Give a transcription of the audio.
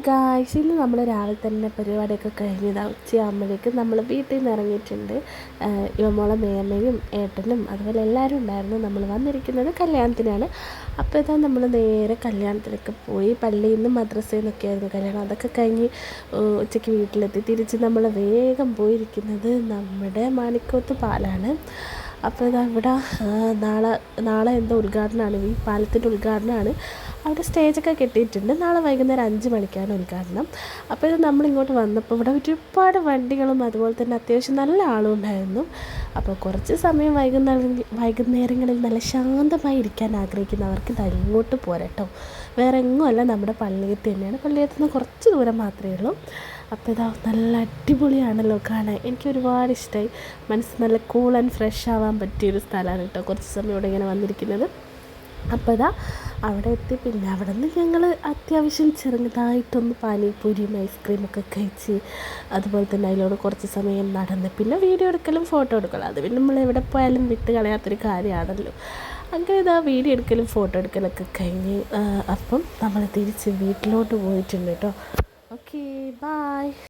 Guys, ഇന്ന് നമ്മൾ രാവിലെ തന്നെ പരിപാടിയൊക്കെ കഴിഞ്ഞതാണ്. ഉച്ചയാകുമ്പോഴേക്കും നമ്മൾ വീട്ടിൽ നിന്ന് ഇറങ്ങിയിട്ടുണ്ട്. ഇവമോളെ മേമ്മയും ഏട്ടനും അതുപോലെ എല്ലാവരും ഉണ്ടായിരുന്നു. നമ്മൾ വന്നിരിക്കുന്നത് കല്യാണത്തിനാണ്. അപ്പോൾ ഇതാ നമ്മൾ നേരെ കല്യാണത്തിനൊക്കെ പോയി. പള്ളിയിൽ നിന്നും മദ്രസയിൽ നിന്നൊക്കെ ആയിരുന്നു കല്യാണം. അതൊക്കെ കഴിഞ്ഞ് ഉച്ചയ്ക്ക് വീട്ടിലെത്തി തിരിച്ച് നമ്മൾ വേഗം പോയിരിക്കുന്നത് നമ്മുടെ മാണിക്കോത്ത് പാലാണ്. അപ്പോൾ ഇതാ ഇവിടെ നാളെ എന്തോ ഉദ്ഘാടനമാണ്, ഈ പാലത്തിൻ്റെ ഉദ്ഘാടനമാണ്. അവിടെ സ്റ്റേജൊക്കെ കെട്ടിയിട്ടുണ്ട്. നാളെ വൈകുന്നേരം 5 മണിക്കാണ് ഉദ്ഘാടനം. അപ്പോൾ ഇത് നമ്മളിങ്ങോട്ട് വന്നപ്പോൾ ഇവിടെ ഒരുപാട് വണ്ടികളും അതുപോലെ തന്നെ അത്യാവശ്യം നല്ല ആളും ഉണ്ടായിരുന്നു. അപ്പോൾ കുറച്ച് സമയം വൈകുന്നേരങ്ങളിൽ നല്ല ശാന്തമായി ഇരിക്കാൻ ആഗ്രഹിക്കുന്നവർക്ക് ഇത് ഇങ്ങോട്ട് പോരട്ടോ. വേറെ എങ്ങുമല്ല, നമ്മുടെ പള്ളിയത്ത് തന്നെയാണ്. പള്ളിയത്ത് നിന്ന് കുറച്ച് ദൂരം മാത്രമേ ഉള്ളൂ. അപ്പോൾ ഇതാ നല്ല അടിപൊളിയാണല്ലോ കാണാൻ. എനിക്ക് ഒരുപാട് ഇഷ്ടമായി. മനസ്സ് നല്ല കൂൾ ആൻഡ് ഫ്രഷ് ആവാൻ പറ്റിയൊരു സ്ഥലമാണ് കേട്ടോ കുറച്ച് സമയം ഇവിടെ ഇങ്ങനെ വന്നിരിക്കുന്നത്. അപ്പോൾ ഇതാ അവിടെ എത്തി. പിന്നെ അവിടെ നിന്ന് ഞങ്ങൾ അത്യാവശ്യം ചെറുതായിട്ടൊന്ന് പാനിപ്പൂരിയും ഐസ്ക്രീമൊക്കെ കഴിച്ച് അതുപോലെ തന്നെ അതിലൂടെ കുറച്ച് സമയം നടന്ന് പിന്നെ വീഡിയോ എടുക്കലും ഫോട്ടോ എടുക്കലും അത് പിന്നെ നമ്മൾ എവിടെ പോയാലും വിട്ട് കളയാത്തൊരു കാര്യമാണല്ലോ. അങ്ങനെ ഇതാ വീഡിയോ എടുക്കലും ഫോട്ടോ എടുക്കലൊക്കെ കഴിഞ്ഞ് അപ്പം നമ്മൾ തിരിച്ച് വീട്ടിലോട്ട് പോയിട്ടുണ്ട് കേട്ടോ. Okay, bye.